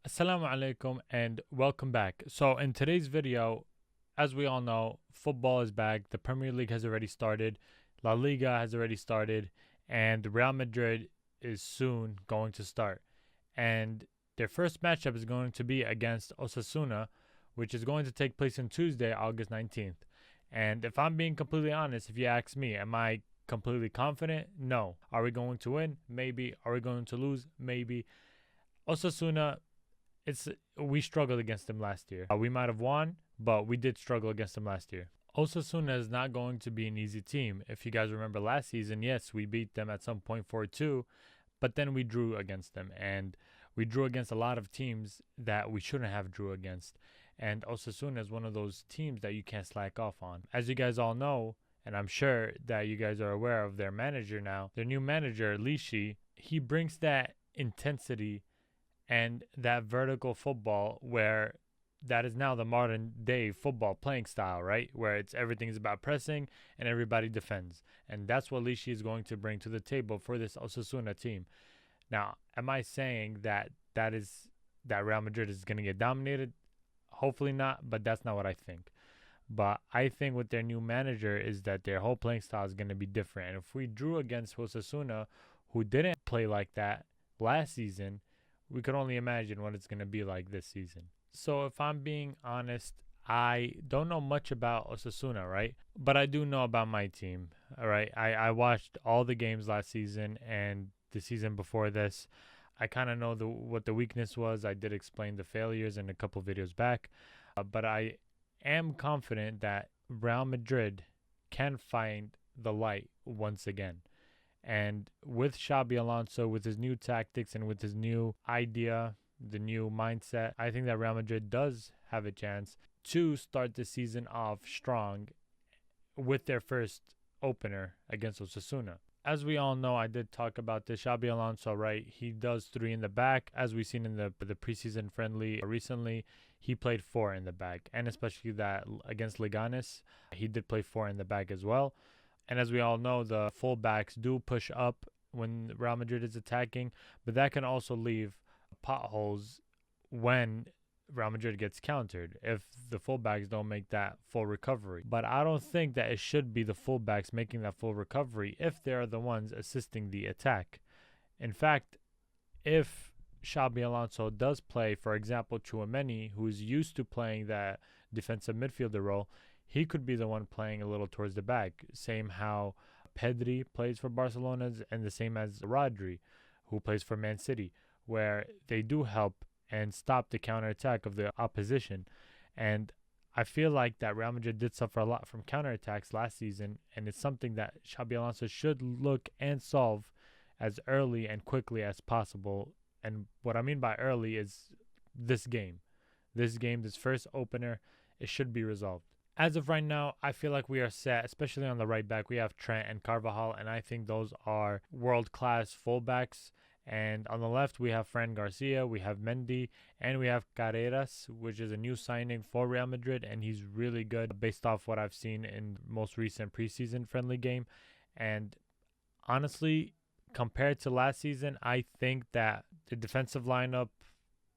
Assalamu alaikum and welcome back. So, in today's video, as we all know, football is back. The Premier League has already started, La Liga has already started, and Real Madrid is soon going to start. And their first matchup is going to be against Osasuna, which is going to take place on Tuesday, August 19th. And if I'm being completely honest, if you ask me, am I completely confident? No. Are we going to win? Maybe. Are we going to lose? Maybe. Osasuna, it's we struggled against them last year. We might have won, but we did struggle against them last year. Osasuna is not going to be an easy team. If you guys remember last season, yes, we beat them at some point 4-2, but then we drew against them, and we drew against a lot of teams that we shouldn't have drew against. And Osasuna is one of those teams that you can't slack off on. As you guys all know, and I'm sure that you guys are aware of their manager now, their new manager, Lishi, he brings that intensity and that vertical football where that is now the modern day football playing style, right? Where it's everything's about pressing and everybody defends. And that's what Lishi is going to bring to the table for this Osasuna team. Now, am I saying that Real Madrid is going to get dominated? Hopefully not, but that's not what I think. But I think with their new manager is that their whole playing style is going to be different. And if we drew against Osasuna, who didn't play like that last season, we could only imagine what it's going to be like this season. So if I'm being honest, I don't know much about Osasuna, right? But I do know about my team, all right? I watched all the games last season and the season before this. I kind of know what the weakness was. I did explain the failures in a couple videos back. But I am confident that Real Madrid can find the light once again. And with Xabi Alonso, with his new tactics and with his new idea, the new mindset, I think that Real Madrid does have a chance to start the season off strong with their first opener against Osasuna. As we all know, I did talk about this. Xabi Alonso, right? He does three in the back. As we've seen in the preseason friendly recently, he played four in the back. And especially that against Leganes, he did play four in the back as well. And as we all know, the fullbacks do push up when Real Madrid is attacking, but that can also leave potholes when Real Madrid gets countered if the fullbacks don't make that full recovery. But I don't think that it should be the fullbacks making that full recovery if they are the ones assisting the attack. In fact, if Xabi Alonso does play, for example, Tchouaméni, who's used to playing that defensive midfielder role, he could be the one playing a little towards the back. Same how Pedri plays for Barcelona and the same as Rodri, who plays for Man City, where they do help and stop the counterattack of the opposition. And I feel like that Real Madrid did suffer a lot from counterattacks last season, and it's something that Xabi Alonso should look and solve as early and quickly as possible. And what I mean by early is this game. This first opener, it should be resolved. As of right now, I feel like we are set, especially on the right back. We have Trent and Carvajal, and I think those are world-class fullbacks. And on the left, we have Fran Garcia, we have Mendy, and we have Carreras, which is a new signing for Real Madrid, and he's really good based off what I've seen in most recent preseason friendly game. And honestly, compared to last season, I think that the defensive lineup,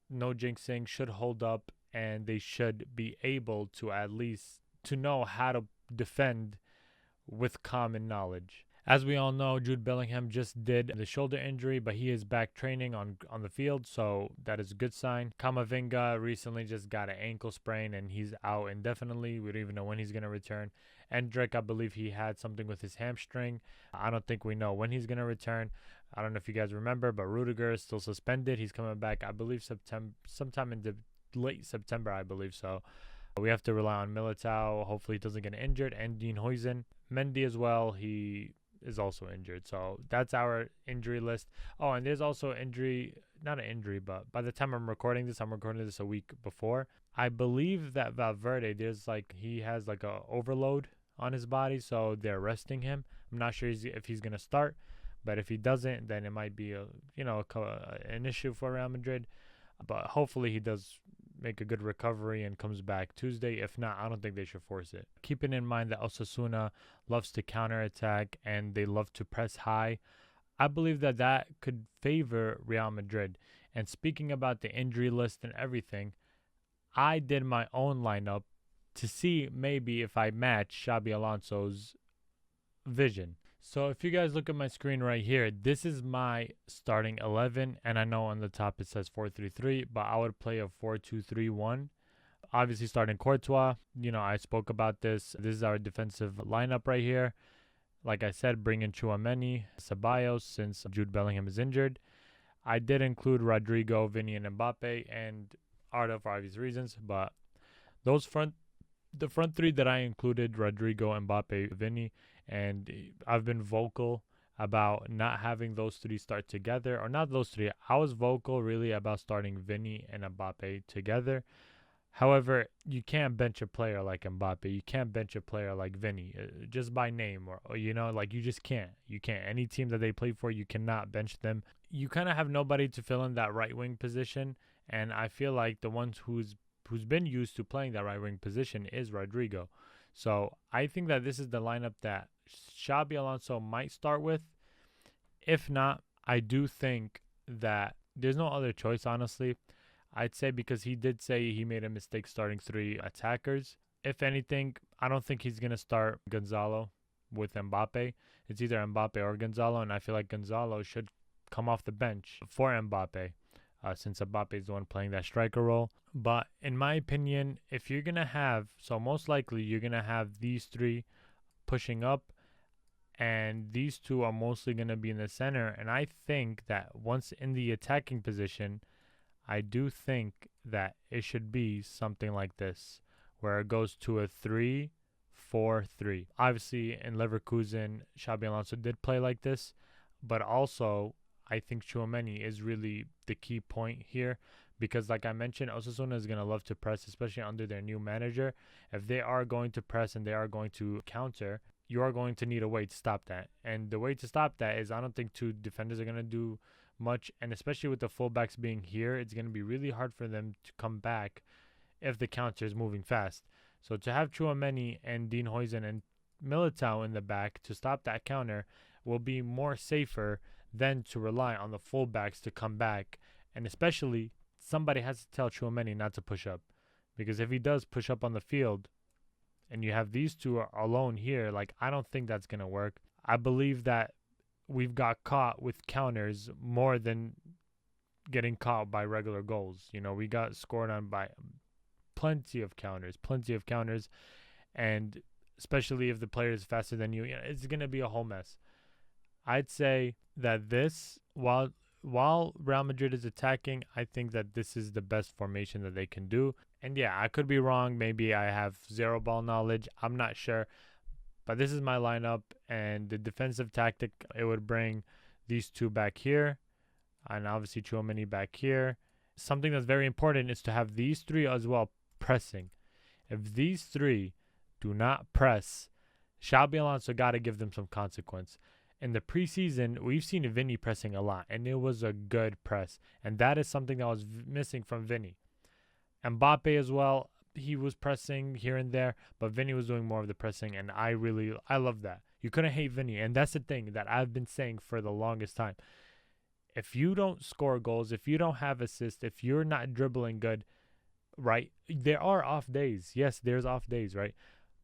no jinxing, should hold up, and they should be able to at least to know how to defend with common knowledge. As we all know, Jude Bellingham just did the shoulder injury, but he is back training on the field, so that is a good sign. Camavinga recently just got an ankle sprain, and he's out indefinitely. We don't even know when he's going to return. Endrick, I believe he had something with his hamstring. I don't think we know when he's going to return. I don't know if you guys remember, but Rudiger is still suspended. He's coming back, I believe, sometime in the late September, I believe so. We have to rely on Militao. Hopefully he doesn't get injured. And Dean Huijsen. Mendy as well. He is also injured. So that's our injury list. Oh, and there's also not an injury, but by the time I'm recording this a week before. I believe that Valverde, he has like a overload on his body, so they're resting him. I'm not sure if he's going to start, but if he doesn't, then it might be an issue for Real Madrid. But hopefully he does make a good recovery and comes back Tuesday. If not, I don't think they should force it. Keeping in mind that Osasuna loves to counterattack and they love to press high, I believe that could favor Real Madrid. And speaking about the injury list and everything, I did my own lineup to see maybe if I match Xabi Alonso's vision. So if you guys look at my screen right here, this is my starting 11, and I know on the top it says 4-3-3, but I would play a 4-2-3-1. Obviously starting Courtois, I spoke about this. This is our defensive lineup right here. Like I said, bring in Tchouaméni, Ceballos since Jude Bellingham is injured. I did include Rodrigo, Vini, and Mbappe, and Arda for obvious reasons, but the front three that I included, Rodrigo, Mbappe, Vini, and I've been vocal about not having those three start together, or not those three. I was vocal really about starting Vini and Mbappe together. However, you can't bench a player like Mbappe. You can't bench a player like Vini just by name, or you just can't. You can't. Any team that they play for, you cannot bench them. You kind of have nobody to fill in that right wing position, and I feel like the ones who's been used to playing that right wing position is Rodrigo. So I think that this is the lineup that Xabi Alonso might start with. If not, I do think that there's no other choice, honestly. I'd say because he did say he made a mistake starting 3 attackers. If anything, I don't think he's going to start Gonzalo with Mbappe. It's either Mbappe or Gonzalo, and I feel like Gonzalo should come off the bench for Mbappe since Mbappe is the one playing that striker role. But in my opinion, if you're going to have, so most likely you're going to have these 3 pushing up, and these 2 are mostly going to be in the center. And I think that once in the attacking position, I do think that it should be something like this, where it goes to a 3-4-3. Obviously, in Leverkusen, Xabi Alonso did play like this, but also I think Tchouaméni is really the key point here because, like I mentioned, Osasuna is going to love to press, especially under their new manager. If they are going to press and they are going to counter, you are going to need a way to stop that. And the way to stop that is I don't think 2 defenders are going to do much, and especially with the fullbacks being here, it's going to be really hard for them to come back if the counter is moving fast. So to have Tchouaméni and Dean Huijsen and Militao in the back to stop that counter will be more safer than to rely on the fullbacks to come back. And especially, somebody has to tell Tchouaméni not to push up, because if he does push up on the field and you have these 2 alone here, I don't think that's going to work. I believe that we've got caught with counters more than getting caught by regular goals. We got scored on by plenty of counters, and especially if the player is faster than you, it's going to be a whole mess. I'd say that this, while Real Madrid is attacking, I think that this is the best formation that they can do. And yeah, I could be wrong. Maybe I have zero ball knowledge. I'm not sure. But this is my lineup, and the defensive tactic, it would bring these 2 back here, and obviously Tchouaméni back here. Something that's very important is to have these 3 as well pressing. If these 3 do not press, Xabi Alonso got to give them some consequence. In the preseason, we've seen Vini pressing a lot, and it was a good press, and that is something that was missing from Vini. Mbappe as well. He was pressing here and there, but Vini was doing more of the pressing, and I love that. You couldn't hate Vini, and that's the thing that I've been saying for the longest time. If you don't score goals, if you don't have assists, if you're not dribbling good, right, there are off days. Yes, there's off days, right?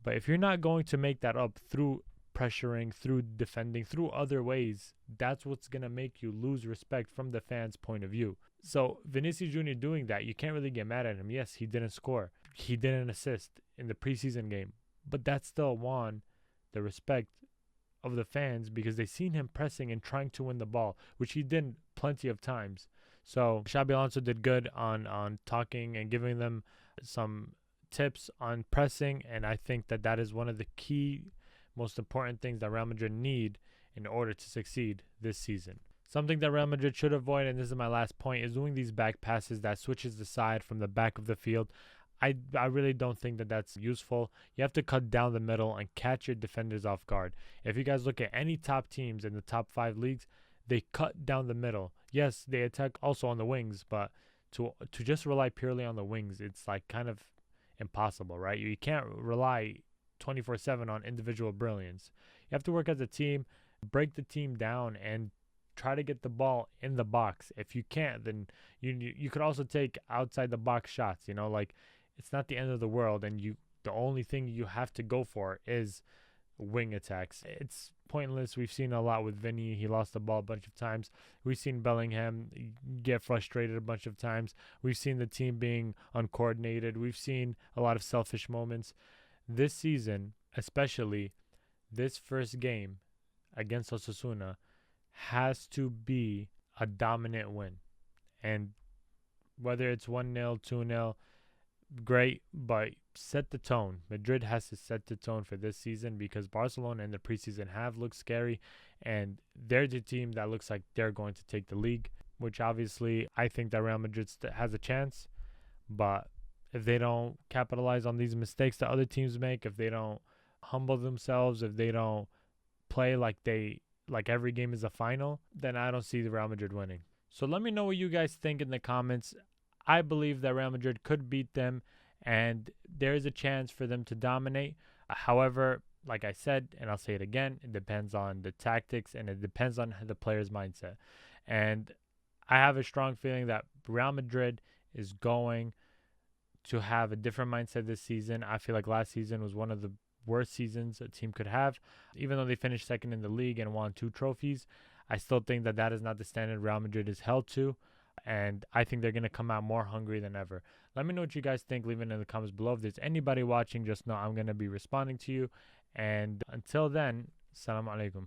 But if you're not going to make that up through pressuring, through defending, through other ways, that's what's going to make you lose respect from the fans' point of view. So Vinicius Jr. doing that, you can't really get mad at him. Yes, he didn't score. He didn't assist in the preseason game. But that still won the respect of the fans because they seen him pressing and trying to win the ball, which he did plenty of times. So Xabi Alonso did good on talking and giving them some tips on pressing, and I think that is one of the key, most important things that Real Madrid need in order to succeed this season. Something that Real Madrid should avoid, and this is my last point, is doing these back passes that switches the side from the back of the field. I really don't think that that's useful. You have to cut down the middle and catch your defenders off guard. If you guys look at any top teams in the top 5 leagues, they cut down the middle. Yes, they attack also on the wings, but to just rely purely on the wings, it's like kind of impossible, right? You can't rely 24/7 on individual brilliance. You have to work as a team, break the team down, and try to get the ball in the box. If you can't, then you could also take outside the box shots. Like it's not the end of the world, and the only thing you have to go for is wing attacks. It's pointless. We've seen a lot with Vini. He lost the ball a bunch of times. We've seen Bellingham get frustrated a bunch of times. We've seen the team being uncoordinated. We've seen a lot of selfish moments. This season, especially this first game against Osasuna, has to be a dominant win. And whether it's 1-0, 2-0, great, but set the tone. Madrid has to set the tone for this season because Barcelona in the preseason have looked scary, and they're the team that looks like they're going to take the league, which obviously I think that Real Madrid has a chance. But if they don't capitalize on these mistakes that other teams make, if they don't humble themselves, if they don't play like every game is a final, then I don't see the Real Madrid winning. So let me know what you guys think in the comments. I believe that Real Madrid could beat them, and there is a chance for them to dominate. However, like I said, and I'll say it again, it depends on the tactics and it depends on the player's mindset. And I have a strong feeling that Real Madrid is going to have a different mindset this season. I feel like last season was one of the worst seasons a team could have. Even though they finished second in the league and won 2 trophies, I still think that is not the standard Real Madrid is held to. And I think they're going to come out more hungry than ever. Let me know what you guys think. Leave it in the comments below. If there's anybody watching, just know I'm going to be responding to you. And until then, Assalamu alaikum.